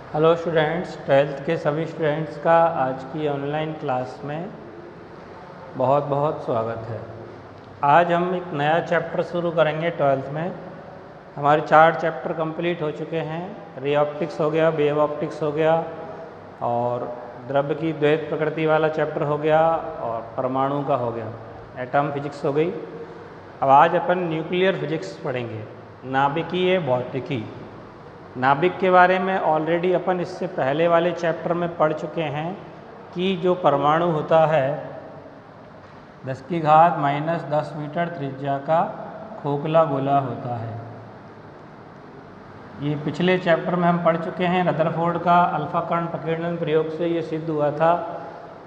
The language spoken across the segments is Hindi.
हेलो स्टूडेंट्स, ट्वेल्थ के सभी स्टूडेंट्स का आज की ऑनलाइन क्लास में बहुत बहुत स्वागत है। आज हम एक नया चैप्टर शुरू करेंगे। ट्वेल्थ में हमारे 4 चैप्टर कंप्लीट हो चुके हैं। रे ऑप्टिक्स हो गया, वेव ऑप्टिक्स हो गया और द्रव्य की द्वैत प्रकृति वाला चैप्टर हो गया और परमाणु का हो गया, एटम फिजिक्स हो गई। अब आज अपन न्यूक्लियर फिजिक्स पढ़ेंगे, नाभिकीय भौतिकी। नाभिक के बारे में ऑलरेडी अपन इससे पहले वाले चैप्टर में पढ़ चुके हैं कि जो परमाणु होता है 10⁻⁻10 मीटर त्रिज्या का खोखला गोला होता है। ये पिछले चैप्टर में हम पढ़ चुके हैं। रदरफोर्ड का अल्फा कण प्रकीर्णन प्रयोग से ये सिद्ध हुआ था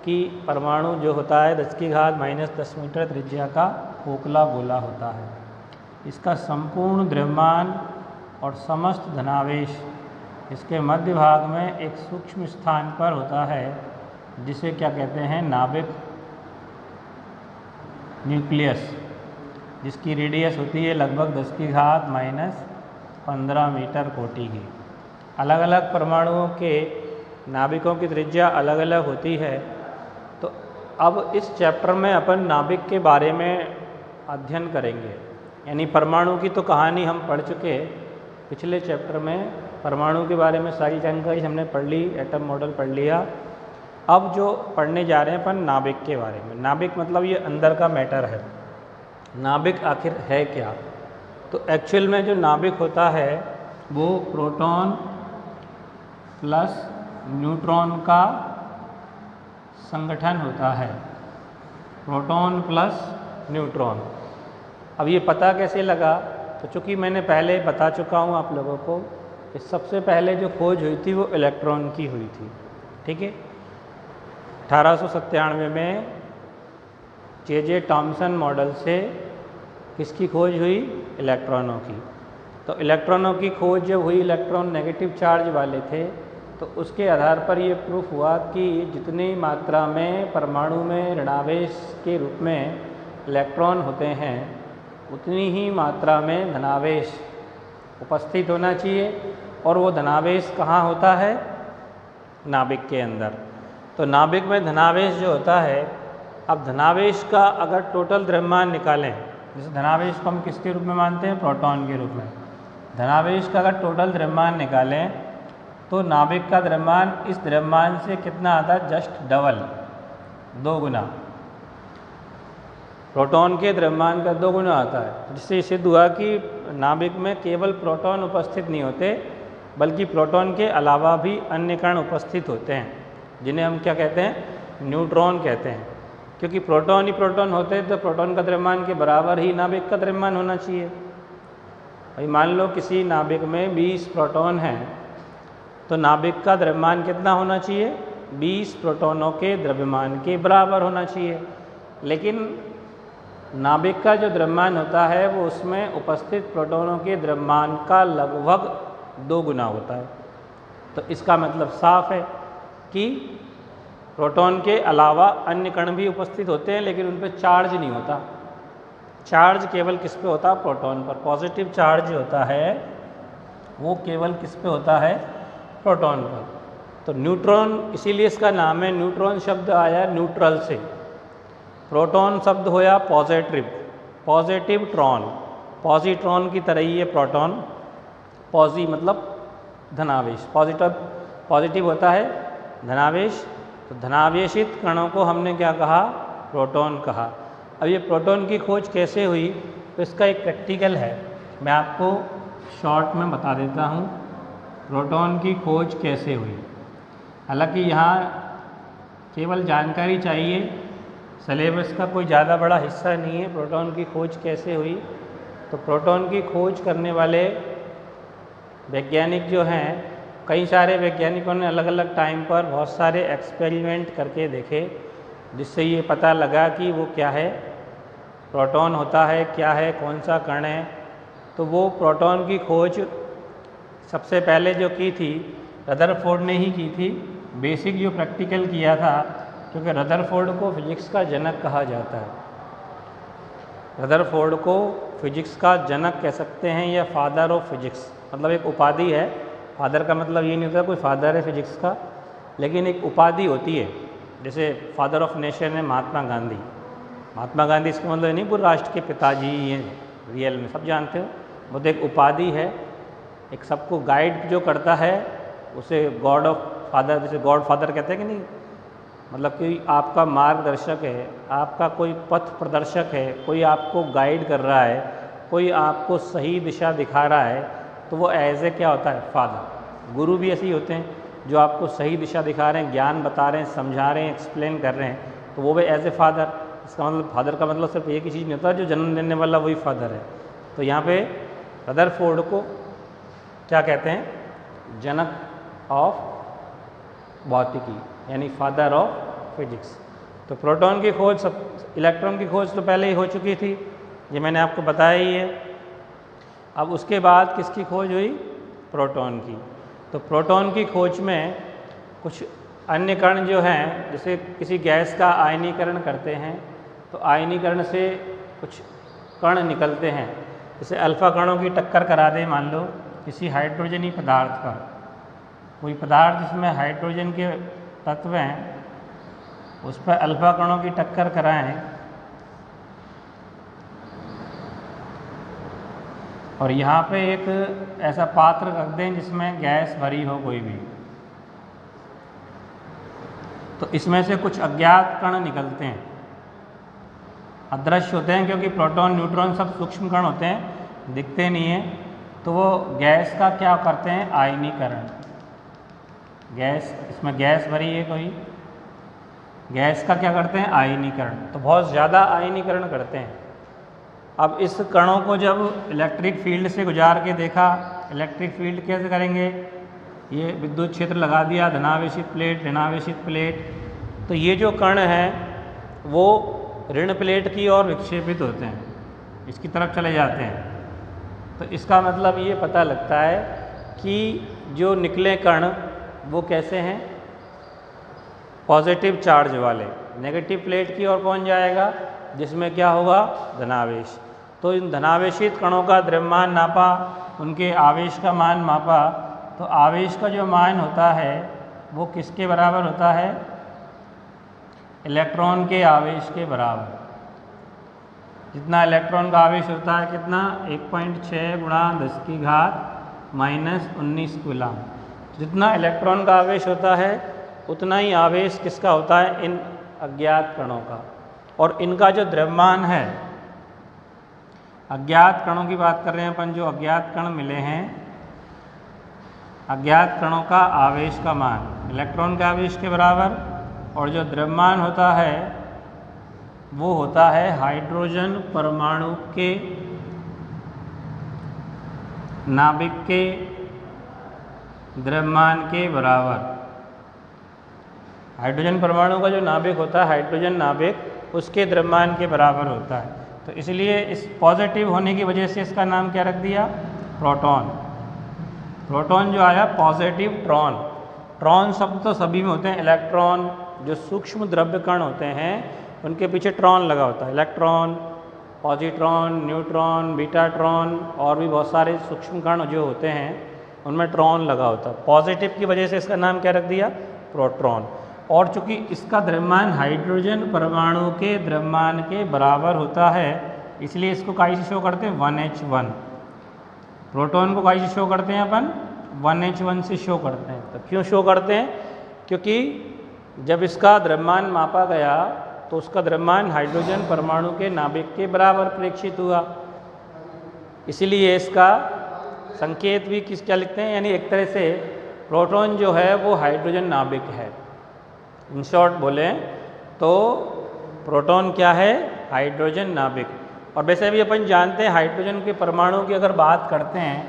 कि परमाणु जो होता है 10⁻10 मीटर त्रिज्या का खोखला गोला होता है। इसका संपूर्ण द्रव्यमान और समस्त धनावेश इसके मध्य भाग में एक सूक्ष्म स्थान पर होता है, जिसे क्या कहते हैं, नाभिक, न्यूक्लियस, जिसकी रेडियस होती है लगभग 10⁻⁻15 मीटर कोटि की। अलग अलग परमाणुओं के नाभिकों की त्रिज्या अलग अलग होती है। तो अब इस चैप्टर में अपन नाभिक के बारे में अध्ययन करेंगे। यानी परमाणु की तो कहानी हम पढ़ चुके, पिछले चैप्टर में परमाणु के बारे में सारी जानकारी हमने पढ़ ली, एटम मॉडल पढ़ लिया। अब जो पढ़ने जा रहे हैं अपन नाभिक के बारे में। नाभिक मतलब ये अंदर का मैटर है। नाभिक आखिर है क्या? तो एक्चुअल में जो नाभिक होता है वो प्रोटॉन प्लस न्यूट्रॉन का संगठन होता है। Proton plus neutron. अब ये पता कैसे लगा? तो चूँकि मैंने पहले बता चुका हूँ आप लोगों को कि सबसे पहले जो खोज हुई थी वो इलेक्ट्रॉन की हुई थी। ठीक है, 1897 में जे टॉमसन मॉडल से किसकी खोज हुई? इलेक्ट्रॉनों की। तो इलेक्ट्रॉनों की खोज जब हुई, इलेक्ट्रॉन नेगेटिव चार्ज वाले थे, तो उसके आधार पर ये प्रूफ हुआ कि जितनी मात्रा में परमाणु में ऋणावेश के रूप में इलेक्ट्रॉन होते हैं उतनी ही मात्रा में धनावेश उपस्थित होना चाहिए। और वो धनावेश कहाँ होता है? नाभिक के अंदर। तो नाभिक में धनावेश जो होता है, अब धनावेश का अगर टोटल द्रव्यमान निकालें, जैसे धनावेश को हम किसके रूप में मानते हैं? प्रोटॉन के रूप में। धनावेश का अगर टोटल द्रव्यमान निकालें तो नाभिक का द्रव्यमान इस द्रव्यमान से कितना आता है? जस्ट डबल, 2 गुना। प्रोटॉन के द्रव्यमान का 2 गुना आता है, जिससे सिद्ध हुआ कि नाभिक में केवल प्रोटॉन उपस्थित नहीं होते, बल्कि प्रोटॉन के अलावा भी अन्य कण उपस्थित होते हैं, जिन्हें हम क्या कहते हैं? न्यूट्रॉन कहते हैं। क्योंकि प्रोटॉन ही प्रोटॉन होते हैं तो प्रोटॉन का द्रव्यमान के बराबर ही नाभिक का द्रव्यमान होना चाहिए। भाई मान लो किसी नाभिक में 20 प्रोटॉन हैं, तो नाभिक का द्रव्यमान कितना होना चाहिए? 20 प्रोटॉनों के द्रव्यमान के बराबर होना चाहिए। लेकिन नाभिक का जो द्रव्यमान होता है वो उसमें उपस्थित प्रोटॉनों के द्रव्यमान का लगभग 2 गुना होता है। तो इसका मतलब साफ है कि प्रोटॉन के अलावा अन्य कण भी उपस्थित होते हैं, लेकिन उन पर चार्ज नहीं होता। चार्ज केवल किस पे होता? प्रोटॉन पर। पॉजिटिव चार्ज जो होता है वो केवल किस पे होता है? प्रोटॉन पर। तो न्यूट्रॉन, इसीलिए इसका नाम है, न्यूट्रॉन शब्द आया न्यूट्रल से। प्रोटॉन शब्द होया पॉजिटिव, पॉजिटिव ट्रॉन, पॉजिट्रॉन की तरह ही है प्रोटॉन। पॉजी मतलब धनावेश, पॉजिटिव होता है धनावेश। तो धनावेशित कणों को हमने क्या कहा? प्रोटॉन कहा। अब ये प्रोटॉन की खोज कैसे हुई? तो इसका एक प्रैक्टिकल है, मैं आपको शॉर्ट में बता देता हूँ प्रोटॉन की खोज कैसे हुई। हालांकि यहाँ केवल जानकारी चाहिए, सिलेबस का कोई ज़्यादा बड़ा हिस्सा नहीं है। प्रोटॉन की खोज कैसे हुई? तो प्रोटॉन की खोज करने वाले वैज्ञानिक जो हैं, कई सारे वैज्ञानिकों ने अलग अलग टाइम पर बहुत सारे एक्सपेरिमेंट करके देखे, जिससे ये पता लगा कि वो क्या है, प्रोटॉन होता है क्या है, कौन सा कण है। तो वो प्रोटॉन की खोज सबसे पहले जो की थी रदरफोर्ड ने ही की थी। बेसिक जो प्रैक्टिकल किया था, क्योंकि रदरफोर्ड को फिजिक्स का जनक कहा जाता है। रदरफोर्ड को फिजिक्स का जनक कह सकते हैं या फादर ऑफ फिजिक्स, मतलब एक उपाधि है फादर का मतलब ये नहीं होता कोई फादर है फिजिक्स का, लेकिन एक उपाधि होती है। जैसे फादर ऑफ नेशन है महात्मा गांधी। महात्मा गांधी इसका मतलब नहीं पूरे राष्ट्र के पिताजी हैं रियल में, सब जानते हो। वो तो एक उपाधि है, एक सबको गाइड जो करता है उसे गॉड ऑफ फादर, जैसे गॉड फादर कहते हैं कि नहीं, मतलब कि आपका मार्गदर्शक है, आपका कोई पथ प्रदर्शक है, कोई आपको गाइड कर रहा है, कोई आपको सही दिशा दिखा रहा है, तो वो एज ए क्या होता है, फादर। गुरु भी ऐसे ही होते हैं जो आपको सही दिशा दिखा रहे हैं, ज्ञान बता रहे हैं, समझा रहे हैं, एक्सप्लेन कर रहे हैं, तो वो भी एज ए फादर। इसका मतलब फादर का मतलब सिर्फ एक ही चीज़ नहीं होता, जो जन्म देने वाला वही फादर है। तो यहाँ पे रदरफोर्ड को क्या कहते हैं, जनक ऑफ भौतिकी, यानी फादर ऑफ फिजिक्स। तो प्रोटॉन की खोज इलेक्ट्रॉन की खोज तो पहले ही हो चुकी थी, ये मैंने आपको बताया ही है। अब उसके बाद किसकी खोज हुई, प्रोटॉन की। तो प्रोटॉन की खोज में कुछ अन्य कण जो हैं, जैसे किसी गैस का आयनीकरण करते हैं तो आयनीकरण से कुछ कण निकलते हैं। जैसे अल्फ़ा कणों की टक्कर करा दें मान लो किसी हाइड्रोजनी पदार्थ का, कोई पदार्थ जिसमें हाइड्रोजन के तत्व हैं उस पर अल्फ़ा कणों की टक्कर कराएं और यहाँ पे एक ऐसा पात्र रख दें जिसमें गैस भरी हो कोई भी, तो इसमें से कुछ अज्ञात कण निकलते हैं, अदृश्य होते हैं क्योंकि प्रोटॉन न्यूट्रॉन सब सूक्ष्म कण होते हैं, दिखते नहीं हैं। तो वो गैस का क्या करते हैं, आयनीकरण। गैस, इसमें गैस भरी है कोई, गैस का क्या करते हैं, आयनीकरण। तो बहुत ज़्यादा आयनीकरण करते हैं। अब इस कणों को जब इलेक्ट्रिक फील्ड से गुजार के देखा, इलेक्ट्रिक फील्ड कैसे करेंगे, ये विद्युत क्षेत्र लगा दिया, धनावेशित प्लेट ऋणावेशित प्लेट, तो ये जो कण हैं वो ऋण प्लेट की ओर विक्षेपित होते हैं, इसकी तरफ चले जाते हैं। तो इसका मतलब ये पता लगता है कि जो निकले कण वो कैसे हैं, पॉजिटिव चार्ज वाले। नेगेटिव प्लेट की ओर पहुंच जाएगा जिसमें क्या होगा, धनावेश। तो इन धनावेशित कणों का द्रव्यमान नापा, उनके आवेश का मान मापा, तो आवेश का जो मान होता है वो किसके बराबर होता है, इलेक्ट्रॉन के आवेश के बराबर। जितना इलेक्ट्रॉन का आवेश होता है कितना, 1.6 गुणा 10 - 19 कूलम। जितना इलेक्ट्रॉन का आवेश होता है उतना ही आवेश किसका होता है, इन अज्ञात कणों का। और इनका जो द्रव्यमान है, अज्ञात कणों की बात कर रहे हैं अपन, जो अज्ञात कण मिले हैं, अज्ञात कणों का आवेश का मान इलेक्ट्रॉन के आवेश के बराबर, और जो द्रव्यमान होता है वो होता है हाइड्रोजन परमाणु के नाभिक के द्रव्यमान के बराबर। हाइड्रोजन परमाणु का जो नाभिक होता है, हाइड्रोजन नाभिक, उसके द्रव्यमान के बराबर होता है। तो इसलिए इस पॉजिटिव होने की वजह से इसका नाम क्या रख दिया, प्रोटॉन। प्रोटॉन जो आया, पॉजिटिव ट्रॉन। ट्रॉन शब्द तो सभी में होते हैं, इलेक्ट्रॉन, जो सूक्ष्म द्रव्य कण होते हैं उनके पीछे ट्रॉन लगा होता है, इलेक्ट्रॉन, पॉजिट्रॉन, न्यूट्रॉन, बीटाट्रॉन, और भी बहुत सारे सूक्ष्म कण जो होते हैं उनमें ट्रॉन लगा होता है। पॉजिटिव की वजह से इसका नाम क्या रख दिया, प्रोटॉन। और चूंकि इसका द्रव्यमान हाइड्रोजन परमाणु के द्रव्यमान के बराबर होता है, इसलिए इसको काई से शो करते हैं, 1H1। प्रोटॉन को काई से शो करते हैं अपन, 1H1 से शो करते हैं। तो क्यों शो करते हैं, क्योंकि जब इसका द्रव्यमान मापा गया तो उसका द्रव्यमान हाइड्रोजन परमाणु के नाभिक के बराबर प्रेक्षित हुआ, इसीलिए इसका संकेत भी किस क्या लिखते हैं, यानी एक तरह से प्रोटॉन जो है वो हाइड्रोजन नाभिक है। इन शॉर्ट बोलें तो प्रोटॉन क्या है, हाइड्रोजन नाभिक। और वैसे भी अपन जानते हैं हाइड्रोजन के परमाणु की अगर बात करते हैं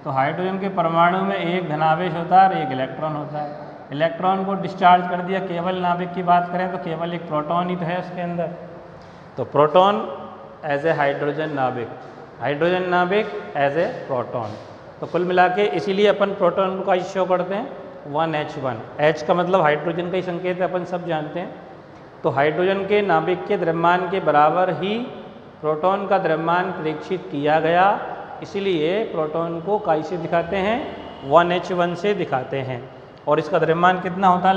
तो हाइड्रोजन के परमाणु में एक धनावेश होता है और एक इलेक्ट्रॉन होता है। इलेक्ट्रॉन को डिस्चार्ज कर दिया, केवल नाभिक की बात करें तो केवल एक प्रोटॉन ही तो है उसके अंदर। तो प्रोटॉन एज ए हाइड्रोजन नाभिक, हाइड्रोजन नाभिक एज ए प्रोटॉन। तो कुल मिला के इसीलिए अपन प्रोटॉन को शो करते हैं 1H1। H का मतलब हाइड्रोजन का ही संकेत है, अपन सब जानते हैं। तो हाइड्रोजन के नाभिक के द्रव्यमान के बराबर ही प्रोटॉन का द्रव्यमान प्रेक्षित किया गया, इसलिए प्रोटॉन को काई से दिखाते हैं, 1h1 से दिखाते हैं। और इसका द्रव्यमान कितना होता है?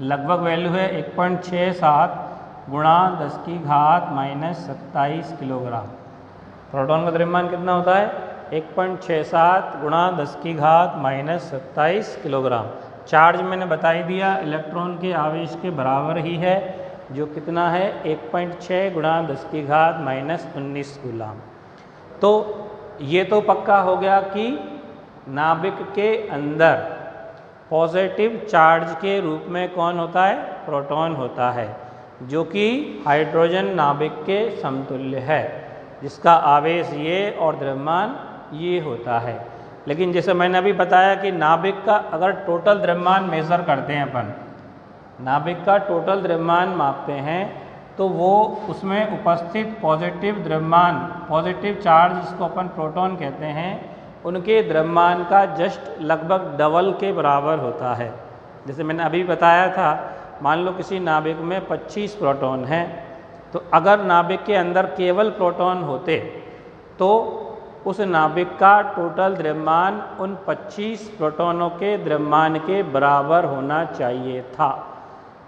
लगभग वैल्यू है 1.67 गुणा 10⁻⁻27 किलोग्राम। प्रोटॉन का द्रव्यमान कितना होता है? 1.67 गुणा 10⁻⁻27 किलोग्राम। चार्ज मैंने बता ही दिया, इलेक्ट्रॉन के आवेश के बराबर ही है, जो कितना है 1.6 गुणा 10⁻⁻19 कूलम। तो ये तो पक्का हो गया कि नाभिक के अंदर पॉजिटिव चार्ज के रूप में कौन होता है? प्रोटॉन होता है, जो कि हाइड्रोजन नाभिक के समतुल्य है, जिसका आवेश ये और द्रव्यमान ये होता है। लेकिन जैसे मैंने अभी बताया कि नाभिक का अगर टोटल द्रव्यमान मेज़र करते हैं अपन, नाभिक का टोटल द्रव्यमान मापते हैं, तो वो उसमें उपस्थित पॉजिटिव द्रव्यमान, पॉजिटिव चार्ज जिसको अपन प्रोटॉन कहते हैं, उनके द्रव्यमान का जस्ट लगभग डबल के बराबर होता है। जैसे मैंने अभी बताया था, मान लो किसी नाभिक में 25 प्रोटॉन हैं, तो अगर नाभिक के अंदर केवल प्रोटॉन होते तो उस नाभिक का टोटल द्रव्यमान उन 25 प्रोटॉनों के द्रव्यमान के बराबर होना चाहिए था।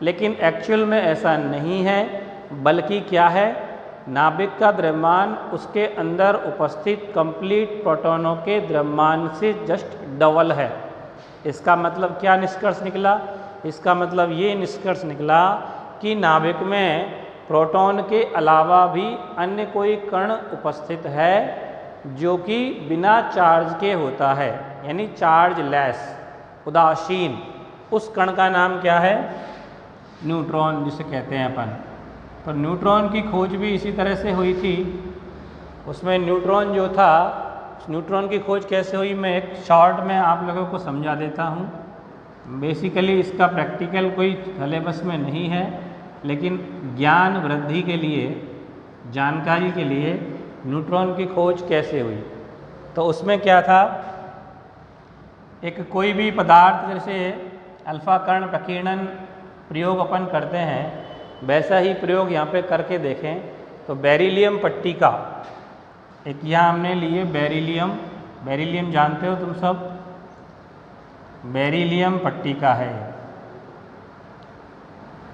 लेकिन एक्चुअल में ऐसा नहीं है, बल्कि क्या है, नाभिक का द्रव्यमान उसके अंदर उपस्थित कंप्लीट प्रोटॉनों के द्रव्यमान से जस्ट डबल है। इसका मतलब क्या निष्कर्ष निकला? इसका मतलब ये निष्कर्ष निकला कि नाभिक में प्रोटॉन के अलावा भी अन्य कोई कण उपस्थित है जो कि बिना चार्ज के होता है, यानी चार्ज लेस, उदासीन। उस कण का नाम क्या है? न्यूट्रॉन, जिसे कहते हैं अपन। तो न्यूट्रॉन की खोज भी इसी तरह से हुई थी। उसमें न्यूट्रॉन जो था, न्यूट्रॉन की खोज कैसे हुई, मैं एक शॉर्ट में आप लोगों को समझा देता हूँ। बेसिकली इसका प्रैक्टिकल कोई सिलेबस में नहीं है, लेकिन ज्ञान वृद्धि के लिए, जानकारी के लिए न्यूट्रॉन की खोज कैसे हुई। तो उसमें क्या था, एक कोई भी पदार्थ, जैसे अल्फा कण प्रकीर्णन प्रयोग अपन करते हैं, वैसा ही प्रयोग यहाँ पे करके देखें। तो बेरिलियम पट्टिका, एक यहाँ हमने लिए बेरिलियम, बेरिलियम जानते हो तुम सब, बेरिलियम पट्टिका है।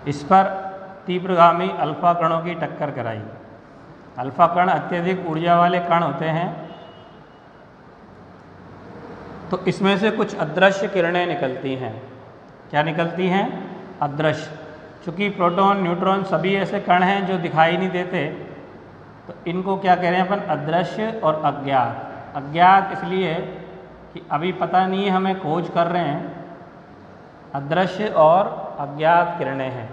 इस पर तीव्रगामी अल्फा कणों की टक्कर कराई। अल्फा कण अत्यधिक ऊर्जा वाले कण होते हैं, तो इसमें से कुछ अदृश्य किरणें निकलती हैं। क्या निकलती हैं? अदृश्य। चूँकि प्रोटॉन, न्यूट्रॉन सभी ऐसे कण हैं जो दिखाई नहीं देते, तो इनको क्या कह रहे हैं अपन? अदृश्य और अज्ञात। अज्ञात इसलिए कि अभी पता नहीं है, हमें खोज कर रहे हैं। अदृश्य और अज्ञात किरणें हैं।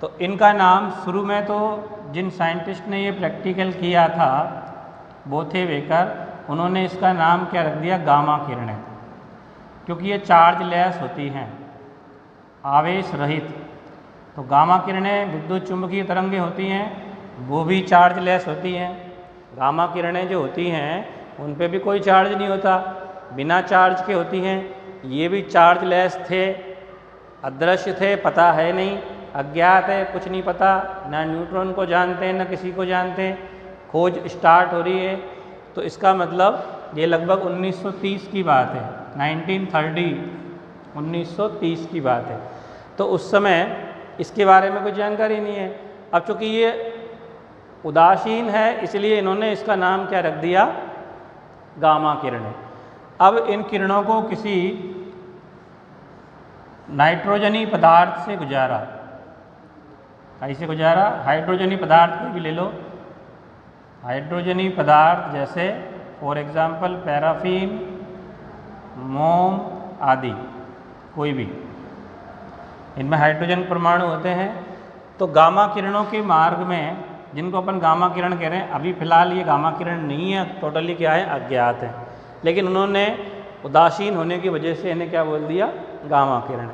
तो इनका नाम शुरू में तो जिन साइंटिस्ट ने ये प्रैक्टिकल किया था, बोथेवेकर, उन्होंने इसका नाम क्या रख दिया? गामा किरणें, क्योंकि ये चार्ज लेस होती हैं, आवेश रहित। तो गामा किरणें विद्युत चुंबकीय तरंगें होती हैं, वो भी चार्ज लेस होती हैं। गामा किरणें जो होती हैं उन पे भी कोई चार्ज नहीं होता, बिना चार्ज के होती हैं। ये भी चार्ज लेस थे, अदृश्य थे, पता है नहीं, अज्ञात है, कुछ नहीं पता, ना न्यूट्रॉन को जानते हैं ना किसी को जानते हैं। खोज स्टार्ट हो रही है, तो इसका मतलब ये लगभग 1930 की बात है, 1930 की बात है। तो उस समय इसके बारे में कोई जानकारी नहीं है। अब चूँकि ये उदासीन है, इसलिए इन्होंने इसका नाम क्या रख दिया? गामा किरणें। अब इन किरणों को किसी नाइट्रोजनी पदार्थ से गुजारा। कैसे गुजारा? हाइड्रोजनी पदार्थ कोई भी ले लो, हाइड्रोजनी पदार्थ जैसे फॉर एग्जांपल पैराफिन, मोम आदि, कोई भी, इनमें हाइड्रोजन परमाणु होते हैं। तो गामा किरणों के मार्ग में, जिनको अपन गामा किरण कह रहे हैं, अभी फिलहाल ये गामा किरण नहीं है, टोटली क्या है? अज्ञात है। लेकिन उन्होंने उदासीन होने की वजह से इन्हें क्या बोल दिया? गामा किरण।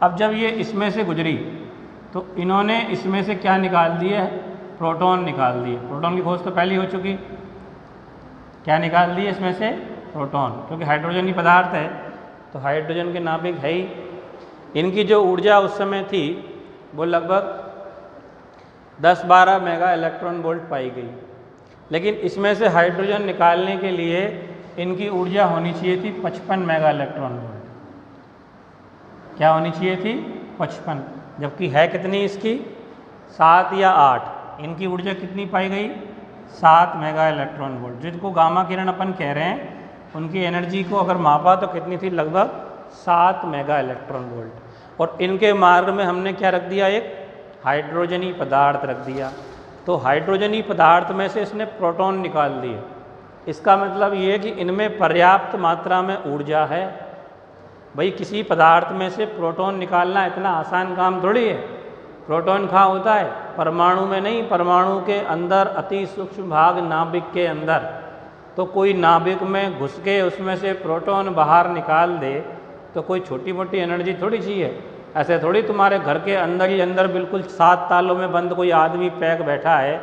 अब जब ये इसमें से गुजरी, तो इन्होंने इसमें से क्या निकाल दिए? प्रोटॉन निकाल दिए। प्रोटॉन की खोज तो पहले हो चुकी। क्या निकाल दिए इसमें से? प्रोटॉन, क्योंकि हाइड्रोजन ही पदार्थ है, तो हाइड्रोजन के नाभिक है ही। इनकी जो ऊर्जा उस समय थी वो लगभग 10-12 मेगा इलेक्ट्रॉन वोल्ट पाई गई। लेकिन इसमें से हाइड्रोजन निकालने के लिए इनकी ऊर्जा होनी चाहिए थी 55 मेगा इलेक्ट्रॉन वोल्ट। क्या होनी चाहिए थी? 55, जबकि है कितनी इसकी? 7 या 8। इनकी ऊर्जा कितनी पाई गई? 7 मेगा इलेक्ट्रॉन वोल्ट। जिनको गामा किरण अपन कह रहे हैं उनकी एनर्जी को अगर मापा तो कितनी थी? लगभग 7 मेगा इलेक्ट्रॉन वोल्ट। और इनके मार्ग में हमने क्या रख दिया? एक हाइड्रोजनी पदार्थ रख दिया। तो हाइड्रोजनी पदार्थ में से इसने प्रोटॉन निकाल दिए। इसका मतलब ये है कि इनमें पर्याप्त मात्रा में ऊर्जा है। भाई किसी पदार्थ में से प्रोटॉन निकालना इतना आसान काम थोड़ी है। प्रोटॉन कहाँ होता है? परमाणु में नहीं, परमाणु के अंदर अति सूक्ष्म भाग नाभिक के अंदर। तो कोई नाभिक में घुस के उसमें से प्रोटॉन बाहर निकाल दे तो कोई छोटी मोटी एनर्जी थोड़ी चाहिए। ऐसे थोड़ी तुम्हारे घर के अंदर ही अंदर बिल्कुल 7 तालों में बंद कोई आदमी पैक बैठा है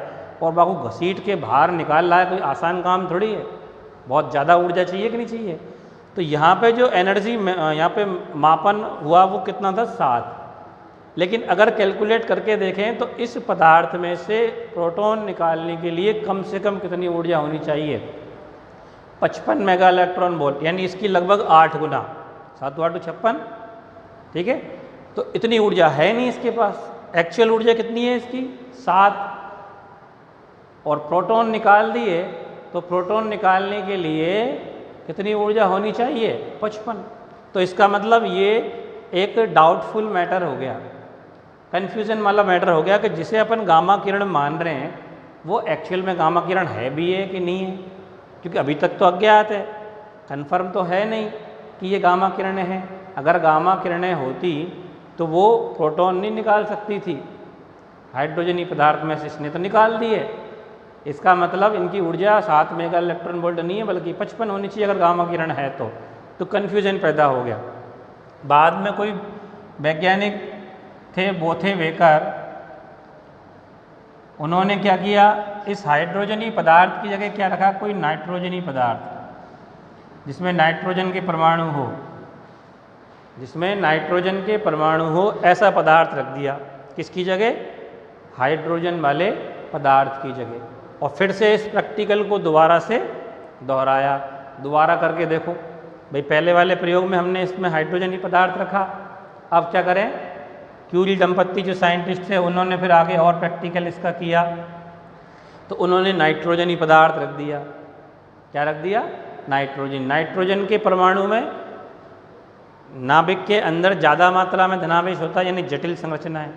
और बाबू घसीट के बाहर निकाल रहा है, कोई आसान काम थोड़ी है। बहुत ज़्यादा ऊर्जा चाहिए कि नहीं चाहिए? तो यहाँ पे जो एनर्जी यहाँ पे मापन हुआ वो कितना था? 7। लेकिन अगर कैलकुलेट करके देखें तो इस पदार्थ में से प्रोटॉन निकालने के लिए कम से कम कितनी ऊर्जा होनी चाहिए? 55 मेगा इलेक्ट्रॉन वोल्ट, यानी इसकी लगभग 8 गुना। 7 × 8 = 56, ठीक है। तो इतनी ऊर्जा है नहीं इसके पास। एक्चुअल ऊर्जा कितनी है इसकी? 7। और प्रोटॉन निकाल दिए तो प्रोटॉन निकालने के लिए कितनी ऊर्जा होनी चाहिए? 55। तो इसका मतलब ये एक डाउटफुल मैटर हो गया, कन्फ्यूज़न वाला मैटर हो गया कि जिसे अपन गामा किरण मान रहे हैं वो एक्चुअल में गामा किरण है भी है कि नहीं है। क्योंकि अभी तक तो अज्ञात है, कन्फर्म तो है नहीं कि ये गामा किरणें हैं। अगर गामा किरणें होती तो वो प्रोटॉन नहीं निकाल सकती थी, हाइड्रोजनी पदार्थ में से इसने तो निकाल दिए। इसका मतलब इनकी ऊर्जा 7 मेगा इलेक्ट्रॉन वोल्ट नहीं है बल्कि 55 होनी चाहिए अगर गामा किरण है तो कन्फ्यूजन पैदा हो गया। बाद में कोई वैज्ञानिक थे बोथे वेकर, उन्होंने क्या किया? इस हाइड्रोजनी पदार्थ की जगह क्या रखा? कोई नाइट्रोजनी पदार्थ जिसमें नाइट्रोजन के परमाणु हो, जिसमें नाइट्रोजन के परमाणु हो, ऐसा पदार्थ रख दिया। किसकी जगह? हाइड्रोजन वाले पदार्थ की जगह। और फिर से इस प्रैक्टिकल को दोबारा से दोहराया। दोबारा करके देखो भाई, पहले वाले प्रयोग में हमने इसमें हाइड्रोजनी पदार्थ रखा, अब क्या करें? क्यूरी दंपत्ति जो साइंटिस्ट थे उन्होंने फिर आगे और प्रैक्टिकल इसका किया तो उन्होंने नाइट्रोजनी पदार्थ रख दिया। क्या रख दिया? नाइट्रोजन। नाइट्रोजन के परमाणु में नाभिक के अंदर ज़्यादा मात्रा में धनावेश होता है, यानी जटिल संरचना है।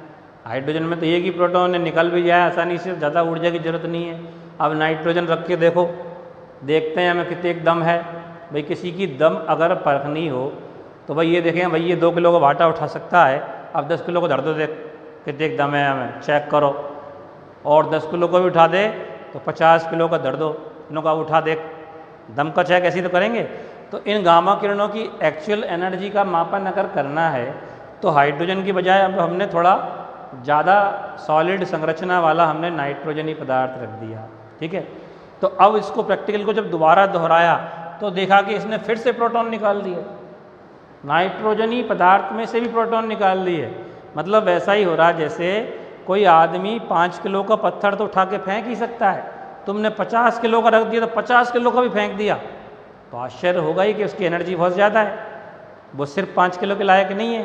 हाइड्रोजन में तो एक ही प्रोटॉन है, निकल भी जाए आसानी से, ज़्यादा ऊर्जा की जरूरत नहीं है। अब नाइट्रोजन रख के देखो, देखते हैं हमें कितने दम है। भाई किसी की दम अगर परखनी हो तो भाई ये देखें, भाई ये 2 किलो का भाटा उठा सकता है, अब 10 किलो को धर दो, देख कितने दम है, हमें चेक करो। और 10 किलो को भी उठा दे तो 50 किलो का धर दो, इनों का उठा देख, दम का चेक ऐसे ही तो करेंगे। तो इन गामा किरणों की एक्चुअल एनर्जी का मापन अगर करना है तो हाइड्रोजन की बजाय अब हमने थोड़ा ज़्यादा सॉलिड संरचना वाला हमने नाइट्रोजनी पदार्थ रख दिया, ठीक है। तो अब इसको प्रैक्टिकल को जब दोबारा दोहराया तो देखा कि इसने फिर से प्रोटॉन निकाल दिए, नाइट्रोजनी पदार्थ में से भी प्रोटॉन निकाल दिए। मतलब वैसा ही हो रहा जैसे कोई आदमी 5 किलो का पत्थर तो उठा के फेंक ही सकता है, तुमने 50 किलो का रख दिया तो 50 किलो का भी फेंक दिया, तो आश्चर्य होगा ही कि उसकी एनर्जी बहुत ज़्यादा है, वो सिर्फ 5 किलो के लायक नहीं है।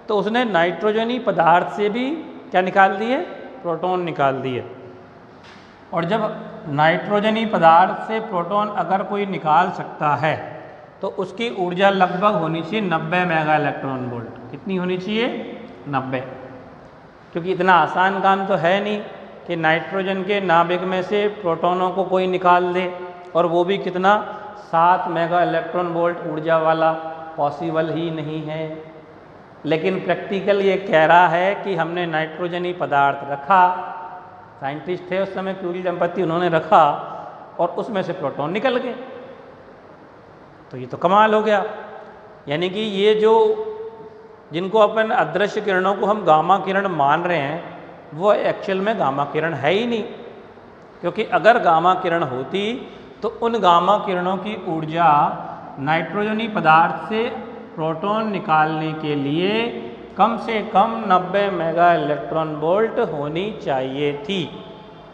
तो उसने नाइट्रोजनी पदार्थ से भी क्या निकाल दिए? प्रोटॉन निकाल दिए। और जब नाइट्रोजनी पदार्थ से प्रोटॉन अगर कोई निकाल सकता है तो उसकी ऊर्जा लगभग होनी चाहिए 90 मेगा इलेक्ट्रॉन वोल्ट। कितनी होनी चाहिए? 90। क्योंकि इतना आसान काम तो है नहीं कि नाइट्रोजन के नाभिक में से प्रोटॉनों को कोई निकाल दे, और वो भी कितना? 7 मेगा इलेक्ट्रॉन वोल्ट ऊर्जा वाला, पॉसिबल ही नहीं है। लेकिन प्रैक्टिकल ये कह रहा है कि हमने नाइट्रोजनी पदार्थ रखा, साइंटिस्ट थे उस समय क्यूरी दंपत्ति, उन्होंने रखा और उसमें से प्रोटॉन निकल गए। तो ये तो कमाल हो गया। यानी कि ये जो जिनको अपन अदृश्य किरणों को हम गामा किरण मान रहे हैं वो एक्चुअल में गामा किरण है ही नहीं। क्योंकि अगर गामा किरण होती तो उन गामा किरणों की ऊर्जा नाइट्रोजनी पदार्थ से प्रोटॉन निकालने के लिए कम से कम 90 मेगा इलेक्ट्रॉन वोल्ट होनी चाहिए थी,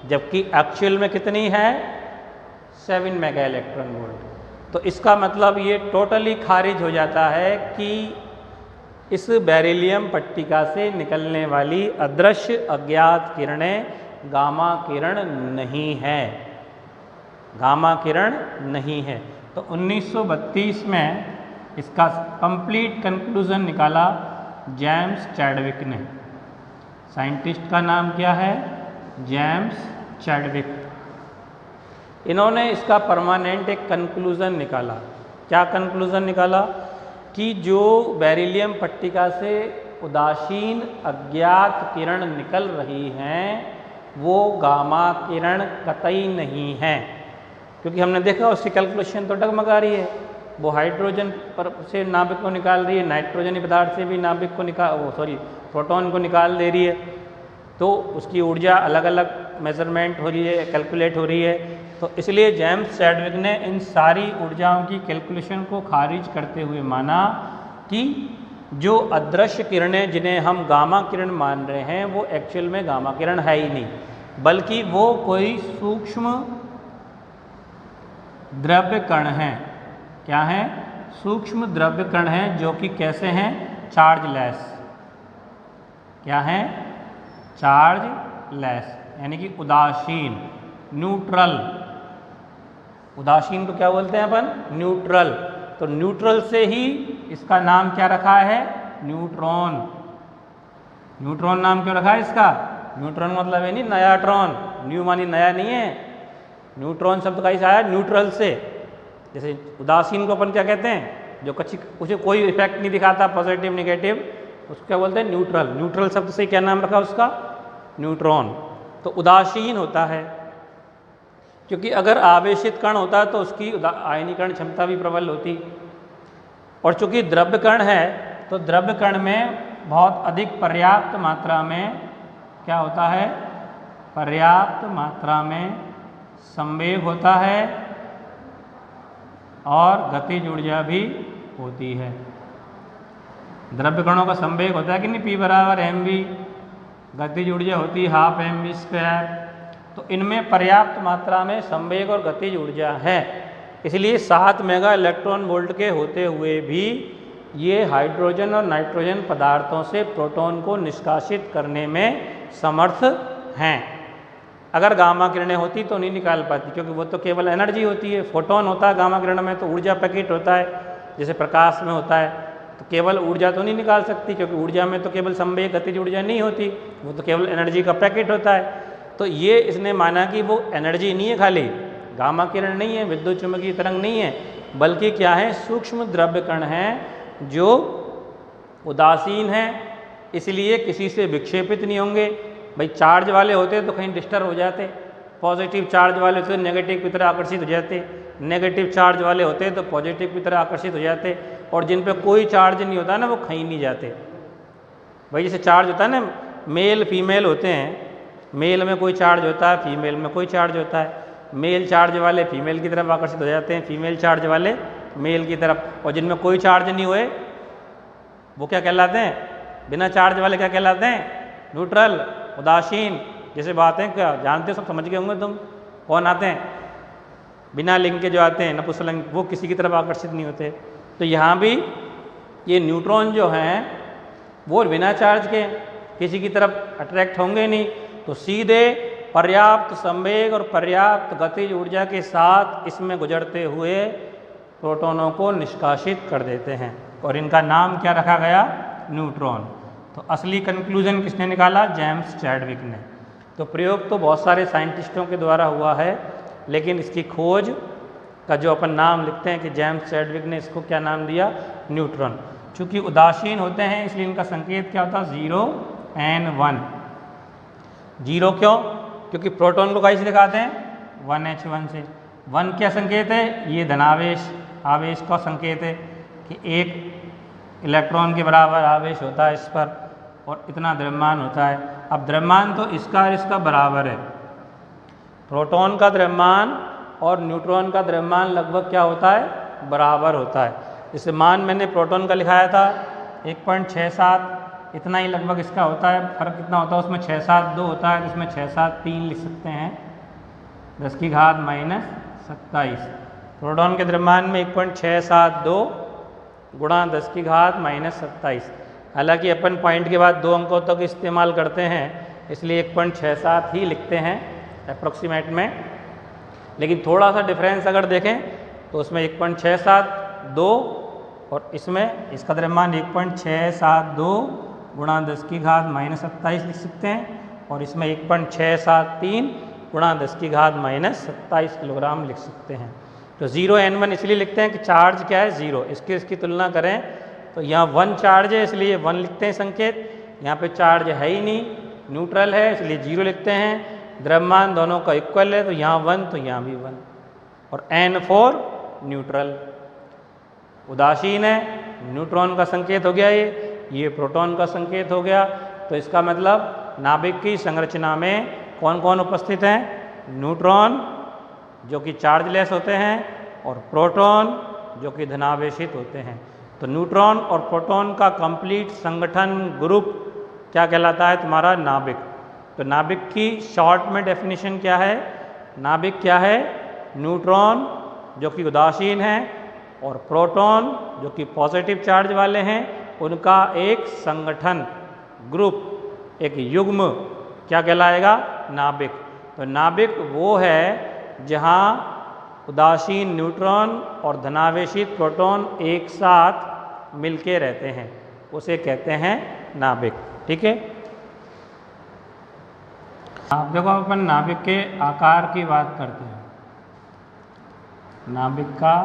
जबकि एक्चुअल में कितनी है? 7 मेगा इलेक्ट्रॉन वोल्ट। तो इसका मतलब ये टोटली खारिज हो जाता है कि इस बेरिलियम पट्टिका से निकलने वाली अदृश्य अज्ञात किरणें गामा किरण नहीं है, गामा किरण नहीं है। तो 1932 में इसका कंप्लीट कंक्लूजन निकाला जेम्स चैडविक ने। साइंटिस्ट का नाम क्या है? James Chadwick. इन्होंने इसका परमानेंट एक कंक्लूजन निकाला। क्या कंक्लूजन निकाला? कि जो बेरिलियम पट्टिका से उदासीन अज्ञात किरण निकल रही हैं वो गामा किरण कतई नहीं है, क्योंकि हमने देखा उसकी कैलकुलेशन तो डगमगा रही है। वो हाइड्रोजन पर से नाभिक को निकाल रही है, नाइट्रोजनी पदार्थ से भी नाभिक को प्रोटॉन को निकाल दे रही है, तो उसकी ऊर्जा अलग अलग मेजरमेंट हो रही है, कैलकुलेट हो रही है। तो इसलिए जेम्स चैडविक ने इन सारी ऊर्जाओं की कैलकुलेशन को खारिज करते हुए माना कि जो अदृश्य किरणें जिन्हें हम गामा किरण मान रहे हैं वो एक्चुअल में गामा किरण है ही नहीं, बल्कि वो कोई सूक्ष्म द्रव्य कण हैं। क्या हैं? सूक्ष्म द्रव्य कण हैं जो कि कैसे हैं? चार्जलेस। क्या हैं? चार्जलेस, यानी कि उदासीन, न्यूट्रल। उदासीन को क्या बोलते हैं अपन? न्यूट्रल। तो न्यूट्रल से ही इसका नाम क्या रखा है? न्यूट्रॉन। न्यूट्रॉन नाम क्यों रखा है इसका? न्यूट्रॉन मतलब है नहीं नया ट्रॉन, न्यू मानी नया नहीं है। न्यूट्रॉन शब्द का ही आया न्यूट्रल से। जैसे उदासीन को अपन क्या कहते हैं? जो कुछ कोई इफेक्ट नहीं दिखाता, पॉजिटिव निगेटिव, उसको क्या बोलते हैं? न्यूट्रल। न्यूट्रल शब्द से क्या नाम रखा उसका? न्यूट्रॉन। तो उदासीन होता है, क्योंकि अगर आवेशित कण होता तो उसकी आयनीकरण क्षमता भी प्रबल होती। और चूंकि द्रव्य कण है तो द्रव्य कण में बहुत अधिक पर्याप्त मात्रा में क्या होता है? पर्याप्त मात्रा में संवेग होता है और गतिज ऊर्जा भी होती है। द्रव्य कणों का संवेग होता है कि नहीं? P बराबर mv। गतिज ऊर्जा होती है 12 mv²। तो इनमें पर्याप्त मात्रा में संवेग और गतिज ऊर्जा है, इसलिए 7 मेगा इलेक्ट्रॉन वोल्ट के होते हुए भी ये हाइड्रोजन और नाइट्रोजन पदार्थों से प्रोटॉन को निष्कासित करने में समर्थ हैं। अगर गामा किरणें होती तो नहीं निकाल पाती, क्योंकि वो तो केवल एनर्जी होती है। फोटोन होता है गामा किरण में तो ऊर्जा पैकेट होता है, जैसे प्रकाश में होता है। तो केवल ऊर्जा तो नहीं निकाल सकती, क्योंकि ऊर्जा में तो केवल संवेग गतिज ऊर्जा नहीं होती, वो तो केवल एनर्जी का पैकेट होता है। तो ये इसने माना कि वो एनर्जी नहीं है, खाली गामा किरण नहीं है, विद्युत चुम्बकीय तरंग नहीं है, बल्कि क्या है? सूक्ष्म द्रव्य कण हैं जो उदासीन हैं, इसलिए किसी से विक्षेपित नहीं होंगे। भाई चार्ज वाले होते तो कहीं डिस्टर्ब हो जाते, पॉजिटिव चार्ज वाले होते तो नेगेटिव की तरह आकर्षित हो जाते, नेगेटिव चार्ज वाले होते तो पॉजिटिव की तरह आकर्षित हो जाते, और जिन पे कोई चार्ज नहीं होता ना वो कहीं नहीं जाते। भाई जैसे चार्ज होता है ना, मेल फीमेल होते हैं, मेल में कोई चार्ज होता है, फीमेल में कोई चार्ज होता है। मेल चार्ज वाले फीमेल की तरफ आकर्षित हो जाते हैं, फीमेल चार्ज वाले मेल की तरफ, और जिनमें कोई चार्ज नहीं हुए वो क्या कहलाते हैं? बिना चार्ज वाले क्या कहलाते हैं? न्यूट्रल, उदासीन। जैसे बातें क्या जानते हो, सब समझ गए होंगे तुम। कौन आते हैं? बिना लिंग के जो आते हैं नपुंसकलिंग, वो किसी की तरफ आकर्षित नहीं होते। तो यहाँ भी ये न्यूट्रॉन जो हैं वो बिना चार्ज के किसी की तरफ अट्रैक्ट होंगे नहीं, तो सीधे पर्याप्त संवेग और पर्याप्त गतिज ऊर्जा के साथ इसमें गुजरते हुए प्रोटॉनों को निष्कासित कर देते हैं, और इनका नाम क्या रखा गया? न्यूट्रॉन। तो असली कंक्लूजन किसने निकाला? जेम्स चैडविक ने। तो प्रयोग तो बहुत सारे साइंटिस्टों के द्वारा हुआ है, लेकिन इसकी खोज का जो अपन नाम लिखते हैं कि जेम्स चैडविक ने इसको क्या नाम दिया? न्यूट्रॉन। चूँकि उदासीन होते हैं इसलिए इनका संकेत क्या होता है? 0 and 1। 0 क्यों? क्योंकि प्रोटॉन को कैसे दिखाते हैं? 1h1 से। 1 क्या संकेत है? ये धनावेश, आवेश का संकेत है कि एक इलेक्ट्रॉन के बराबर आवेश होता है इस पर, और इतना द्रव्यमान होता है। अब द्रव्यमान तो इसका और इसका बराबर है। प्रोटॉन का द्रव्यमान और न्यूट्रॉन का द्रव्यमान लगभग क्या होता है? बराबर होता है। जैसे मान मैंने प्रोटॉन का लिखाया था 1.67, इतना ही लगभग इसका होता है। फर्क कितना होता है उसमें? 6, 7, 2 होता है, तो इसमें 6, 7, 3 लिख सकते हैं, 10 की घात -27। प्रोटॉन के द्रव्यमान में 1.672 गुणा 10 की घात -27। हालांकि अपन पॉइंट के बाद 2 अंकों तक इस्तेमाल करते हैं, इसलिए 1.67 ही लिखते हैं अप्रोक्सीमेट में। लेकिन थोड़ा सा डिफरेंस अगर देखें तो उसमें 1.672 और इसमें इसका द्रव्यमान 1.672 गुणा 10 की घात -27 लिख सकते हैं, और इसमें 1.673 गुणा 10 की घात -27 किलोग्राम लिख सकते हैं। तो 0n1 इसलिए लिखते हैं कि चार्ज क्या है 0, इसकी तुलना करें तो यहाँ 1 चार्ज है इसलिए 1 लिखते हैं संकेत, यहाँ पे चार्ज है ही नहीं, न्यूट्रल है इसलिए 0 लिखते हैं। द्रव्यमान दोनों का इक्वल है तो यहाँ 1 तो यहाँ भी 1, और n4 न्यूट्रल उदासीन है, न्यूट्रॉन का संकेत हो गया, ये प्रोटॉन का संकेत हो गया। तो इसका मतलब नाभिक की संरचना में कौन कौन उपस्थित हैं? न्यूट्रॉन जो कि चार्जलेस होते हैं और प्रोटॉन जो कि धनावेशित होते हैं। तो न्यूट्रॉन और प्रोटॉन का कंप्लीट संगठन ग्रुप क्या कहलाता है? तुम्हारा नाभिक। तो नाभिक की शॉर्ट में डेफिनेशन क्या है? नाभिक क्या है? न्यूट्रॉन जो कि उदासीन है और प्रोटॉन जो कि पॉजिटिव चार्ज वाले हैं, उनका एक संगठन ग्रुप, एक युग्म क्या कहलाएगा? नाभिक। तो नाभिक वो है जहाँ उदासीन न्यूट्रॉन और धनावेशित प्रोटॉन एक साथ मिलके रहते हैं, उसे कहते हैं नाभिक। ठीक है। आप देखो अपन नाभिक के आकार की बात करते हैं। नाभिक का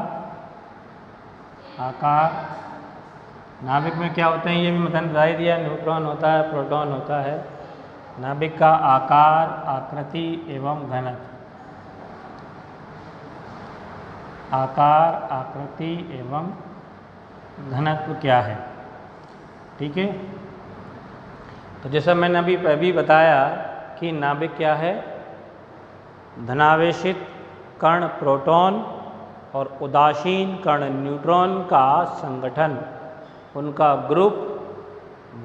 आकार, नाभिक में क्या होते हैं ये भी मतलब बता ही दिया, न्यूट्रॉन होता है, प्रोटॉन होता है। नाभिक का आकार, आकृति एवं घनत्व। आकार, आकृति एवं घनत्व क्या है? ठीक है। तो जैसा मैंने अभी बताया कि नाभिक क्या है? धनावेशित कण प्रोटॉन और उदासीन कण न्यूट्रॉन का संगठन, उनका ग्रुप,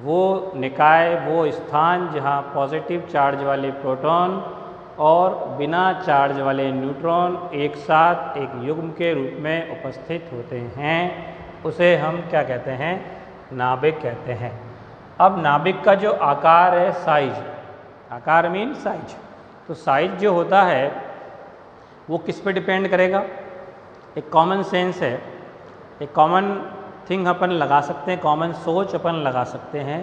वो निकाय, वो स्थान जहाँ पॉजिटिव चार्ज वाले प्रोटॉन और बिना चार्ज वाले न्यूट्रॉन एक साथ एक युग्म के रूप में उपस्थित होते हैं, उसे हम क्या कहते हैं? नाभिक कहते हैं। अब नाभिक का जो आकार है, साइज, आकार मीन साइज, तो साइज जो होता है वो किस पे डिपेंड करेगा? एक कॉमन सेंस है, एक कॉमन थिंग अपन लगा सकते हैं, कॉमन सोच अपन लगा सकते हैं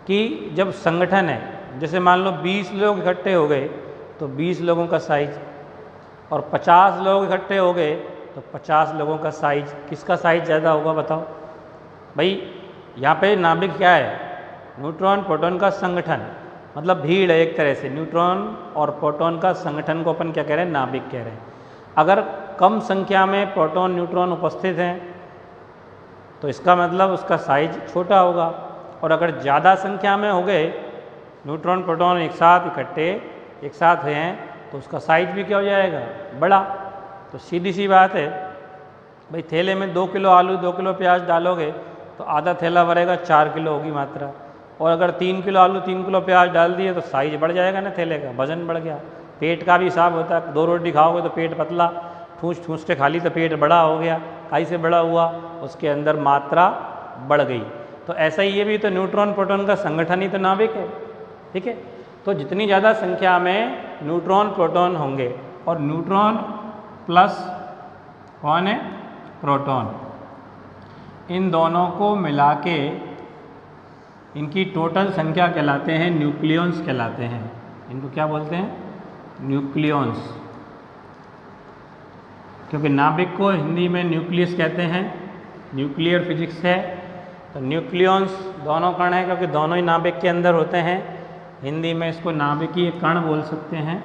कि जब संगठन है, जैसे मान लो 20 लोग इकट्ठे हो गए तो 20 लोगों का साइज, और 50 लोग इकट्ठे हो गए तो 50 लोगों का साइज, किसका साइज ज़्यादा होगा बताओ? भाई यहाँ पे नाभिक क्या है? न्यूट्रॉन प्रोटॉन का संगठन, मतलब भीड़ है एक तरह से। न्यूट्रॉन और प्रोटॉन का संगठन को अपन क्या कह रहे हैं? नाभिक कह रहे हैं। अगर कम संख्या में प्रोटॉन न्यूट्रॉन उपस्थित हैं तो इसका मतलब उसका साइज छोटा होगा, और अगर ज़्यादा संख्या में हो गए न्यूट्रॉन प्रोटॉन एक साथ इकट्ठे एक साथ हैं तो उसका साइज भी क्या हो जाएगा? बड़ा। तो सीधी सी बात है भाई, थैले में 2 किलो आलू 2 किलो प्याज डालोगे तो आधा थैला भरेगा, 4 किलो होगी मात्रा। और अगर 3 किलो आलू 3 किलो प्याज डाल दिए तो साइज बढ़ जाएगा ना थैले का, वजन बढ़ गया। पेट का भी हिसाब होता है, 2 रोटी खाओगे तो पेट पतला, ठूस ठूस के खाली तो पेट बड़ा हो गया, कैसे बड़ा हुआ? उसके अंदर मात्रा बढ़ गई। तो ऐसा ही ये भी तो न्यूट्रॉन प्रोटॉन का संगठन ही तो नाभिक है। ठीक है। तो जितनी ज़्यादा संख्या में न्यूट्रॉन प्रोटॉन होंगे, और न्यूट्रॉन प्लस कौन है? प्रोटॉन, इन दोनों को मिला के इनकी टोटल संख्या कहलाते हैं न्यूक्लियॉन्स कहलाते हैं। इनको क्या बोलते हैं? न्यूक्लियॉन्स। क्योंकि नाभिक को हिंदी में न्यूक्लियस कहते हैं, न्यूक्लियर फिजिक्स है। तो न्यूक्लियॉन्स दोनों कण हैं क्योंकि दोनों ही नाभिक के अंदर होते हैं। हिंदी में इसको नाभिकीय कण बोल सकते हैं।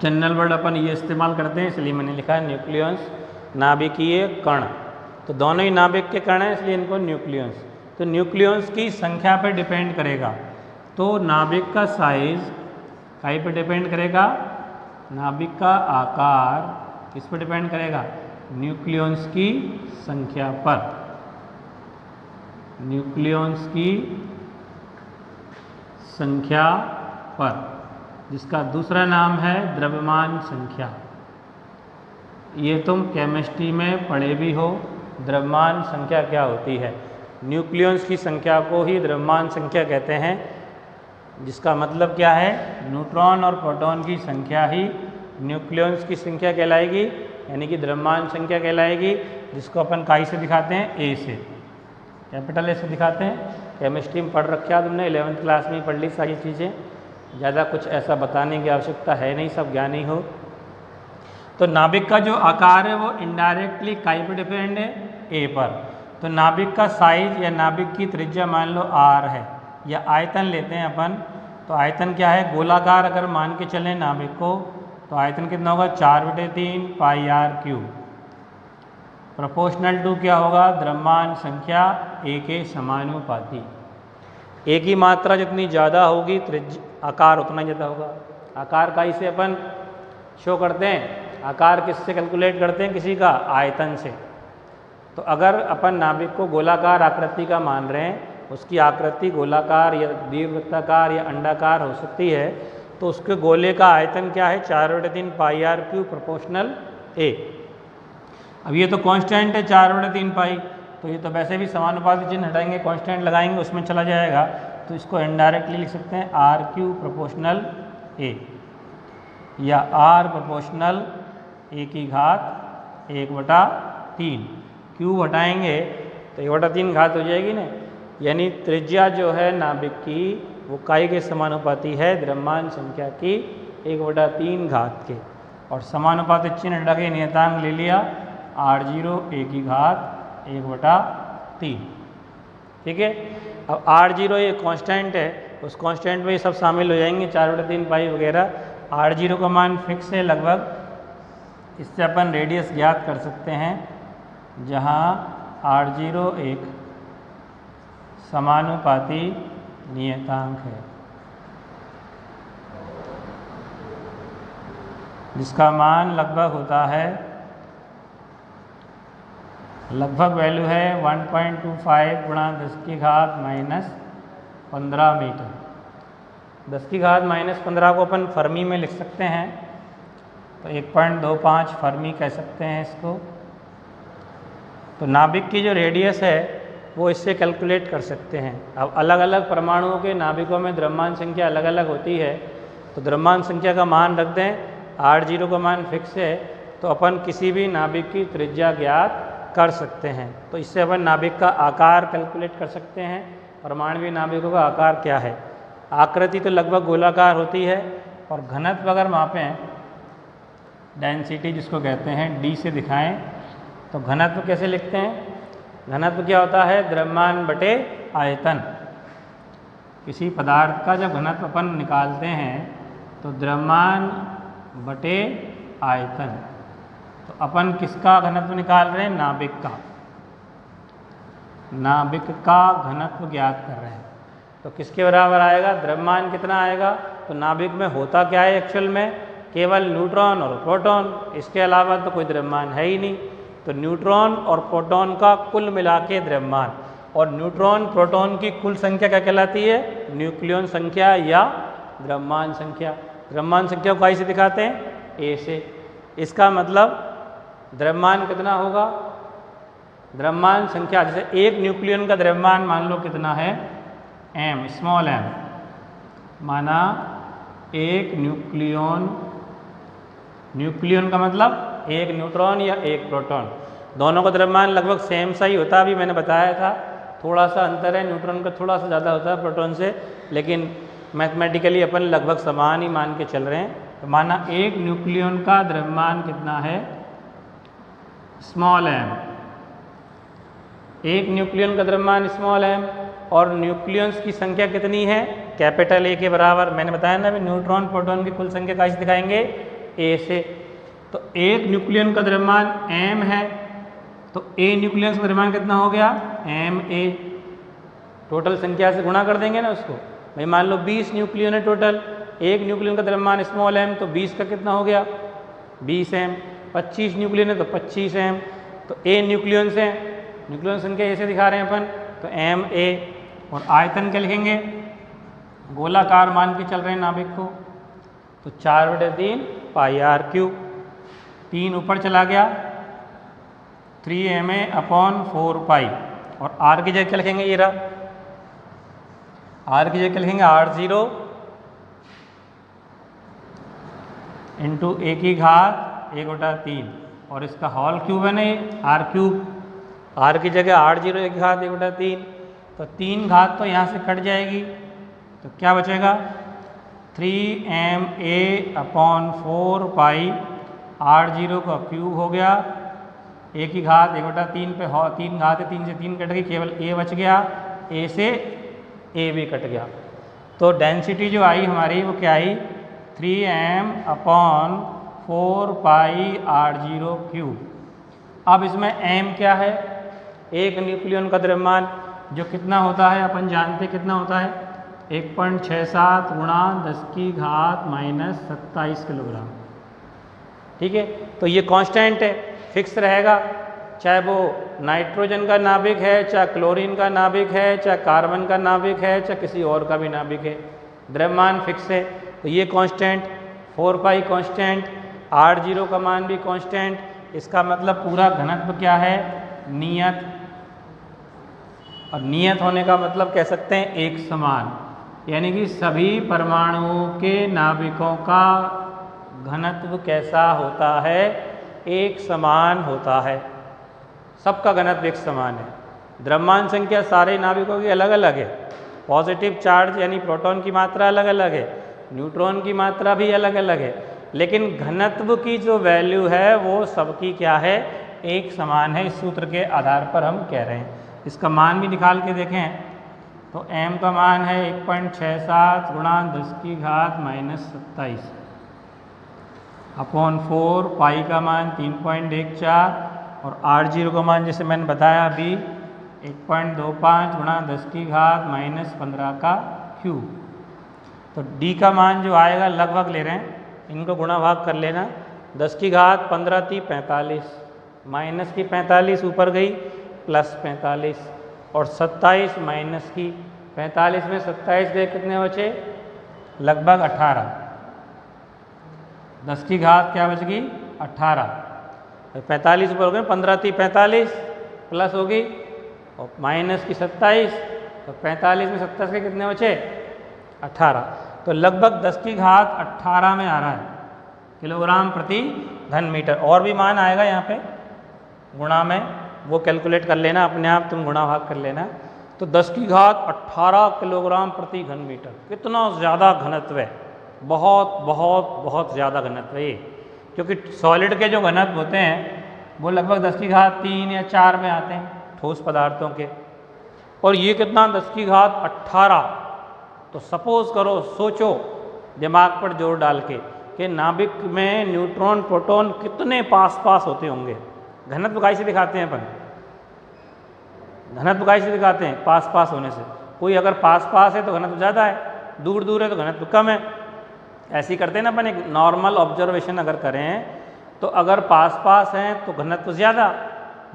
जनरल वर्ड अपन ये इस्तेमाल करते हैं, इसलिए मैंने लिखा है न्यूक्लियॉन्स, नाभिकीय कण। तो दोनों ही नाभिक के कण हैं इसलिए इनको न्यूक्लियॉन्स। तो न्यूक्लियॉन्स की संख्या पर डिपेंड करेगा। तो नाभिक का साइज काई पे डिपेंड करेगा? नाभिक का आकार किस पर डिपेंड करेगा? न्यूक्लियॉन्स की संख्या पर। न्यूक्लियॉन्स की संख्या पर, जिसका दूसरा नाम है द्रव्यमान संख्या। ये तुम केमिस्ट्री में पढ़े भी हो, द्रव्यमान संख्या क्या होती है। न्यूक्लियॉन्स की संख्या को ही द्रव्यमान संख्या कहते हैं, जिसका मतलब क्या है, न्यूट्रॉन और प्रोटॉन की संख्या ही न्यूक्लियॉन्स की संख्या कहलाएगी, यानी कि द्रव्यमान संख्या कहलाएगी, जिसको अपन काई से दिखाते हैं, ए से, कैपिटल ए से दिखाते हैं। केमिस्ट्री में पढ़ रखा तुमने, 11th क्लास में पढ़ ली सारी चीज़ें, ज़्यादा कुछ ऐसा बताने की आवश्यकता है नहीं, सब ज्ञानी हो। तो नाभिक का जो आकार है वो इनडायरेक्टली काई पर डिपेंड है, ए पर। तो नाभिक का साइज या नाभिक की त्रिज्या मान लो r है, या आयतन लेते हैं अपन, तो आयतन क्या है, गोलाकार अगर मान के चलें नाभिक को, तो आयतन कितना होगा, 4/3 पाई r क्यूब। प्रोपोर्शनल टू क्या होगा, द्रव्यमान संख्या ए के समानुपाती। ए की मात्रा जितनी ज़्यादा होगी आकार उतना ज़्यादा होगा। आकार का इसे अपन शो करते हैं, आकार किससे कैलकुलेट करते हैं, किसी का आयतन से। तो अगर अपन नाभिक को गोलाकार आकृति का मान रहे हैं, उसकी आकृति गोलाकार या दीर्घवृत्ताकार या अंडाकार हो सकती है, तो उसके गोले का आयतन क्या है, 4/3 पाई r क्यूब प्रोपोर्शनल ए। अब ये तो कांस्टेंट है 4/3 पाई, तो ये तो वैसे भी समानुपाती चिन्ह हटाएंगे, कांस्टेंट लगाएंगे, उसमें चला जाएगा, तो इसको इनडायरेक्टली लिख सकते हैं r क्यूब प्रोपोर्शनल ए, या r प्रोपोर्शनल ए की घात 1/3। क्यूब हटाएंगे तो 1/3 घात हो जाएगी ना, यानी त्रिज्या जो है नाभिक की वो काई के समानुपाती है द्रव्यमान संख्या की 1/3 घात के। और समानुपाती चिन्ह हटा के नियतांक ले लिया, r0 ए की घात 1/3। ठीक है। अब r0 ये कांस्टेंट है, उस कांस्टेंट में ये सब शामिल हो जाएंगे, 4/3 पाई वगैरह। r0 का मान फिक्स है लगभग, इससे अपन रेडियस ज्ञात कर सकते हैं, जहाँ r0 एक समानुपाती नियतांक है, जिसका मान लगभग होता है, लगभग वैल्यू है 1.25 गुणा 10⁻⁻15 मीटर। 10⁻⁻15 को अपन फर्मी में लिख सकते हैं, तो 1.25 फर्मी कह सकते हैं इसको। तो नाभिक की जो रेडियस है वो इससे कैलकुलेट कर सकते हैं। अब अलग अलग परमाणुओं के नाभिकों में द्रव्यमान संख्या अलग अलग होती है, तो द्रव्यमान संख्या का मान रख दें, r0 का मान फिक्स है, तो अपन किसी भी नाभिक की त्रिज्या ज्ञात कर सकते हैं। तो इससे अपन नाभिक का आकार कैलकुलेट कर सकते हैं, परमाणुवीय नाभिकों का आकार क्या है। आकृति तो लगभग गोलाकार होती है, और घनत्व अगर मापें, डेंसिटी जिसको कहते हैं, d से दिखाएं, तो घनत्व कैसे लिखते हैं, घनत्व क्या होता है, द्रव्यमान बटे आयतन। किसी पदार्थ का जब घनत्व अपन निकालते हैं तो द्रव्यमान बटे आयतन, तो अपन किसका घनत्व निकाल रहे हैं, नाभिक का, नाभिक का घनत्व ज्ञात कर रहे हैं। तो किसके बराबर आएगा, द्रव्यमान कितना आएगा, तो नाभिक में होता क्या है एक्चुअल में, केवल न्यूट्रॉन और प्रोटॉन, इसके अलावा तो कोई द्रव्यमान है ही नहीं। तो न्यूट्रॉन और प्रोटॉन का कुल मिला के द्रव्यमान, और न्यूट्रॉन प्रोटॉन की कुल संख्या क्या कहलाती है, न्यूक्लियॉन संख्या या द्रव्यमान संख्या। द्रव्यमान संख्या को कैसे दिखाते हैं, ए से। इसका मतलब द्रव्यमान कितना होगा, द्रव्यमान संख्या, जैसे एक न्यूक्लियन का द्रव्यमान मान लो कितना है, m, स्मॉल m, माना एक न्यूक्लियन, न्यूक्लियन का मतलब एक न्यूट्रॉन या एक प्रोटॉन, दोनों का द्रव्यमान लगभग सेम सा ही होता है। अभी मैंने बताया था, थोड़ा सा अंतर है, न्यूट्रॉन का थोड़ा सा ज़्यादा होता है प्रोटॉन से, लेकिन मैथमेटिकली अपन लगभग समान ही मान के चल रहे हैं। तो माना एक न्यूक्लियन का द्रव्यमान कितना है, स्मॉल m, एक न्यूक्लियन का द्रव्यमान स्मॉल m, और न्यूक्लियंस की संख्या कितनी है, कैपिटल A के बराबर। मैंने बताया ना, अभी न्यूट्रॉन प्रोटॉन की कुल संख्या कैसे दिखाएंगे, A से। तो एक न्यूक्लियन का द्रव्यमान m है, तो A न्यूक्लियन का द्रव्यमान कितना हो गया, ma। टोटल संख्या से गुणा कर देंगे ना उसको, भाई मान लो 20 न्यूक्लियन है टोटल, एक न्यूक्लियन का द्रव्यमान स्मॉल m, तो 20 का कितना हो गया, 20 m। 25 न्यूक्लियन है तो 25 m। तो A न्यूक्लियन से, न्यूक्लियन संख्या ऐसे दिखा रहे हैं अपन, तो ma। और आयतन क्या लिखेंगे, गोलाकार मान के चल रहे हैं नाभिक को, तो 4/3 पाई r क्यूब। 3 ऊपर चला गया 3ma/4 और r की जगह क्या लिखेंगे, ये रहा r की जगह क्या लिखेंगे, r0 इंटू a की घात 1/3 और इसका होल क्यूब है ना ये r3, r की जगह r0 1 की घात 1/3, तो 3 घात तो यहाँ से कट जाएगी, तो क्या बचेगा 3ma/4 r0 का क्यूब हो गया, a की घात 1/3 पे 3 घात है, 3 से 3 कट गई, केवल a बच गया, a से a भी कट गया। तो डेंसिटी जो आई हमारी वो क्या आई 3m/4 r0 क्यूब। अब इसमें m क्या है, एक न्यूक्लियन का द्रव्यमान जो कितना होता है अपन जानते कितना होता है 1.67 × 10⁻⁻27 किलोग्राम। ठीक है, तो ये कांस्टेंट है, फिक्स रहेगा, चाहे वो नाइट्रोजन का नाभिक है, चाहे क्लोरीन का नाभिक है, चाहे कार्बन का नाभिक है, चाहे किसी और का भी नाभिक है, द्रव्यमान फिक्स है। तो ये कांस्टेंट 4π कांस्टेंट, r0 का मान भी कांस्टेंट, इसका मतलब पूरा घनत्व क्या है नियत, और नियत होने का मतलब कह सकते हैं एक समान, यानी कि सभी परमाणुओं के नाभिकों का घनत्व कैसा होता है, एक समान होता है, सबका घनत्व एक समान है। द्रव्यमान संख्या सारे नाभिकों की अलग अलग है, पॉजिटिव चार्ज यानी प्रोटॉन की मात्रा अलग अलग है, न्यूट्रॉन की मात्रा भी अलग अलग है, लेकिन घनत्व की जो वैल्यू है वो सबकी क्या है एक समान है। इस सूत्र के आधार पर हम कह रहे हैं, इसका मान भी निकाल के देखें तो m का मान है 1.67 × 10⁻⁻27 अपॉन 4, पाई का मान 3.14 और r0 का मान जैसे मैंने बताया अभी 1.25 × 10⁻⁻15 का क्यूब। तो d का मान जो आएगा लगभग ले रहे हैं, इनको गुणा भाग कर लेना, 10⁻15 × 45 माइनस की 45 ऊपर गई प्लस 45 और 27 माइनस की 45 में 27 गए कितने बचे लगभग 18, 10 की घात क्या बच गई 18, 45 ऊपर हो गए 15 × 45 प्लस होगी और माइनस की 27, तो 45 में 27 के कितने बचे 18, तो लगभग 10 की घात 18 में आ रहा है किलोग्राम प्रति घन मीटर। और भी मान आएगा यहाँ पे गुणा में, वो कैलकुलेट कर लेना अपने आप, तुम गुणा भाग कर लेना। तो 10 की घात 18 किलोग्राम प्रति घन मीटर, कितना ज़्यादा घनत्व है, बहुत बहुत बहुत ज़्यादा घनत्व है ये, क्योंकि सॉलिड के जो घनत्व होते हैं वो लगभग 10 की घात 3 या 4 में आते हैं ठोस पदार्थों के, और ये कितना 10 की घात 18। तो सपोज करो, सोचो दिमाग पर जोर डाल के कि नाभिक में न्यूट्रॉन प्रोटॉन कितने पास पास होते होंगे। घनत्व काय से दिखाते हैं अपन, घनत्व काय से दिखाते हैं पास पास होने से। कोई अगर पास पास है तो घनत्व ज़्यादा है, दूर दूर है तो घनत्व कम है। ऐसे ही करते हैं ना अपन, एक नॉर्मल ऑब्जर्वेशन अगर करें तो अगर पास पास हैं तो घनत्व ज़्यादा,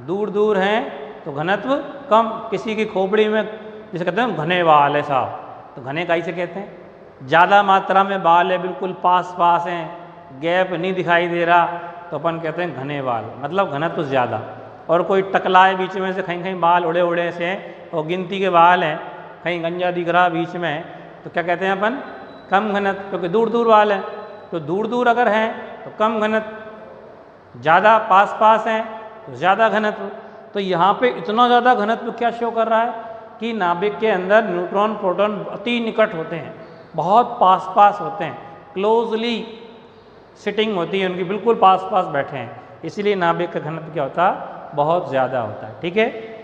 दूर दूर हैं तो घनत्व कम। किसी की खोपड़ी में जैसे कहते हैं घने बाल है साहब, तो घने काय से कहते हैं, ज़्यादा मात्रा में बाल है, बिल्कुल पास पास हैं, गैप नहीं दिखाई दे रहा, तो अपन कहते हैं घने बाल, मतलब घनत्व ज़्यादा। और कोई टकला है बीच में से, कहीं कहीं बाल उड़े उड़े से हैं और गिनती के बाल हैं, कहीं गंजा दिख रहा बीच में, तो क्या कहते हैं अपन कम घनत्व, क्योंकि दूर दूर बाल हैं। तो दूर दूर अगर हैं तो कम घनत्व, ज़्यादा पास पास हैं तो ज़्यादा घनत्व। तो यहाँ पे इतना ज़्यादा घनत्व क्या शो कर रहा है कि नाभिक के अंदर न्यूट्रॉन प्रोटॉन अति निकट होते हैं, बहुत पास पास होते हैं, क्लोजली सिटिंग होती है उनकी, बिल्कुल पास पास बैठे हैं, इसीलिए नाभिक का घनत्व क्या होता है बहुत ज़्यादा होता है। ठीक है।